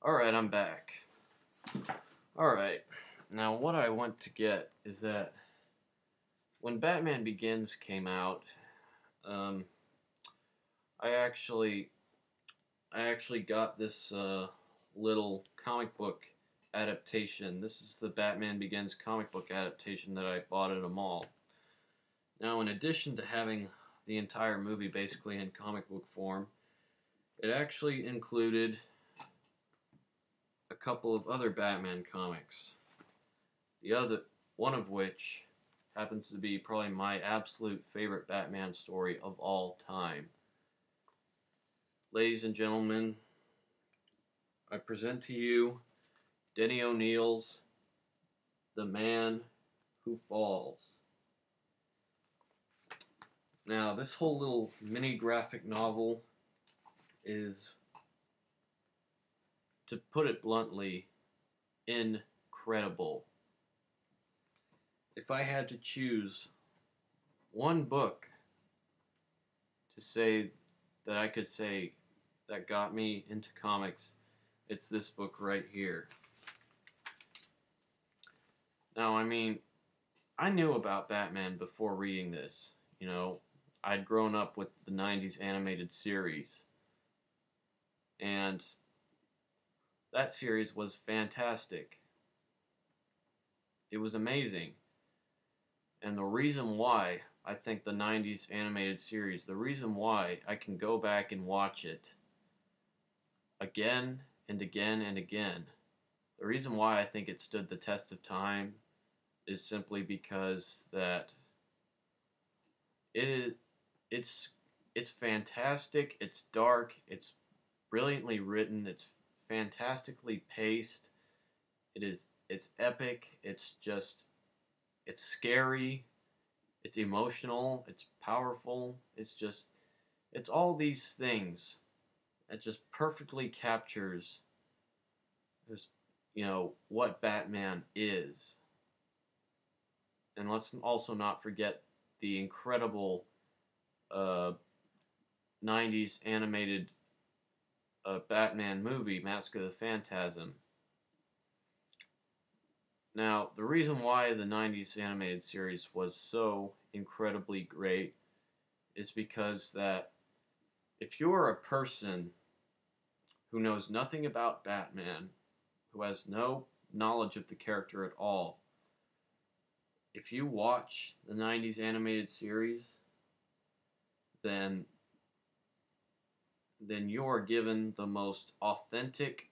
Alright, I'm back. Alright, now what I want to get is that when Batman Begins came out, um, I actually got this little comic book adaptation. This is the Batman Begins comic book adaptation that I bought at a mall. Now, in addition to having the entire movie basically in comic book form, it actually included a couple of other Batman comics. One of which happens to be probably my absolute favorite Batman story of all time. Ladies and gentlemen, I present to you Denny O'Neil's The Man Who Falls. Now, this whole little mini graphic novel is, to put it bluntly, incredible. If I had to choose one book to say that I could say that got me into comics, it's this book right here. Now, I mean, I knew about Batman before reading this. You know, I'd grown up with the 90s animated series. And that series was fantastic. It was amazing. And the reason why I think the 90s animated series, the reason why I can go back and watch it again and again and again, the reason why I think it stood the test of time is simply because that it's fantastic, it's dark, it's brilliantly written, it's fantastically paced, it's epic, it's scary, it's emotional, it's powerful, it's all these things that just perfectly captures what Batman is. And let's also not forget the incredible 90s animated Batman movie, Mask of the Phantasm. Now, the reason why the 90s animated series was so incredibly great is because that if you're a person who knows nothing about Batman, who has no knowledge of the character at all, if you watch the 90s animated series, then you're given the most authentic,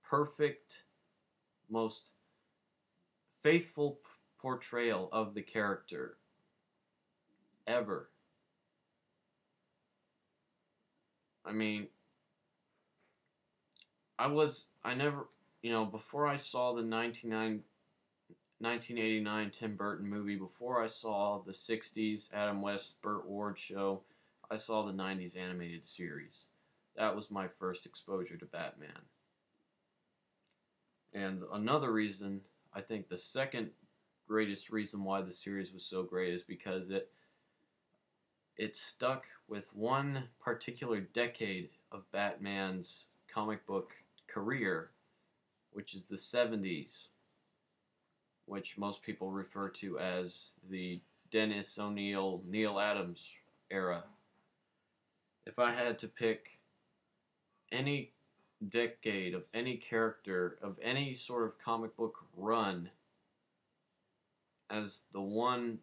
perfect, most faithful portrayal of the character ever. I mean, before I saw the 1989 Tim Burton movie, before I saw the 60s Adam West, Burt Ward show, I saw the 90s animated series. That was my first exposure to Batman. And another reason, I think the second greatest reason why the series was so great is because it stuck with one particular decade of Batman's comic book career, which is the 70s, which most people refer to as the Dennis O'Neil, Neil Adams era. If I had to pick any decade of any character, of any sort of comic book run as the one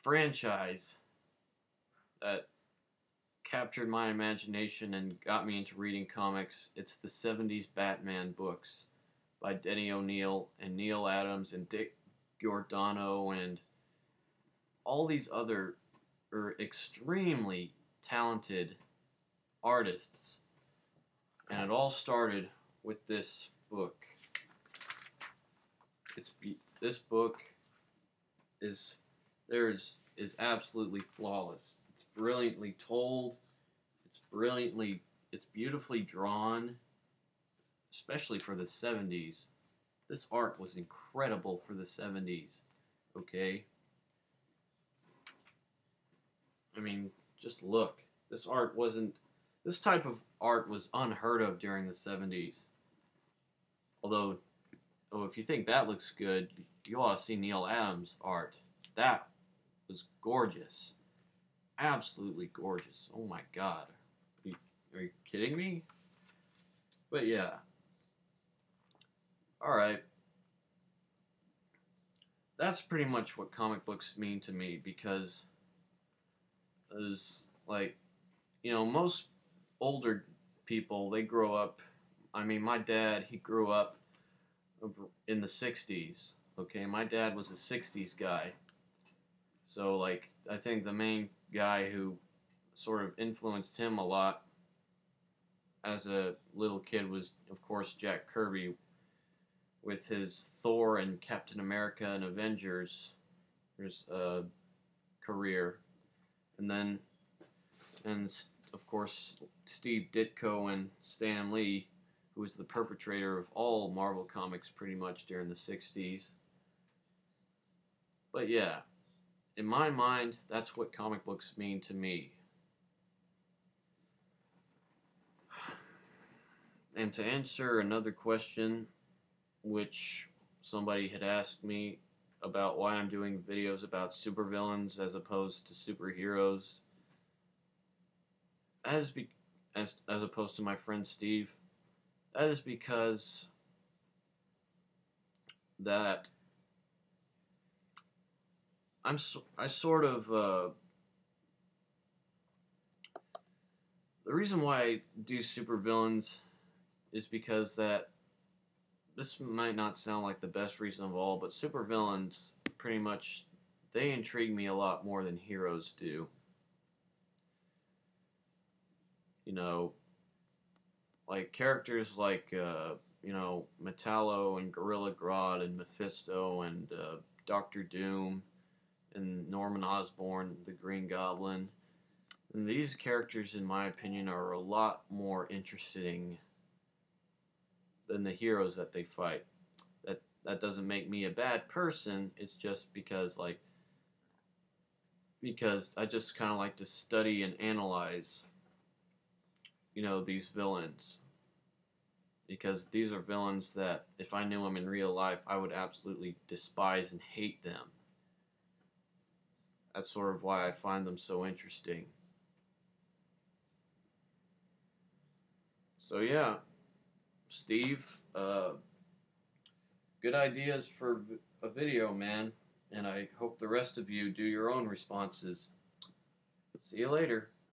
franchise that captured my imagination and got me into reading comics, it's the 70s Batman books by Denny O'Neil and Neil Adams and Dick Giordano and all these other extremely talented artists. And it all started with this book. This book is absolutely flawless. It's brilliantly told. It's beautifully drawn, especially for the 70s. This art was incredible for the 70s, okay? I mean, just look. This art wasn't. This type of art was unheard of during the 70s. Although, oh, if you think that looks good, you ought to see Neil Adams' art. That was gorgeous. Absolutely gorgeous. Oh my god. Are you kidding me? But yeah. Alright. That's pretty much what comic books mean to me because as like, most older people, they grow up. I mean, my dad, he grew up in the 60s. Okay, my dad was a 60s guy. So, like, I think the main guy who sort of influenced him a lot as a little kid was, of course, Jack Kirby with his Thor and Captain America and Avengers career. And then, and of course, Steve Ditko and Stan Lee, who was the perpetrator of all Marvel comics pretty much during the 60s. But yeah, in my mind, that's what comic books mean to me. And to answer another question, which somebody had asked me about why I'm doing videos about supervillains as opposed to superheroes, as opposed to my friend Steve, that is because that I sort of the reason why I do supervillains is because that this might not sound like the best reason of all, but supervillains pretty much they intrigue me a lot more than heroes do. You know, like characters like Metallo and Gorilla Grodd and Mephisto and Doctor Doom and Norman Osborn, the Green Goblin. And these characters, in my opinion, are a lot more interesting than the heroes that they fight. That doesn't make me a bad person. It's just because I just kind of like to study and analyze, these villains. Because these are villains that, if I knew them in real life, I would absolutely despise and hate them. That's sort of why I find them so interesting. So yeah, Steve, good ideas for a video, man. And I hope the rest of you do your own responses. See you later.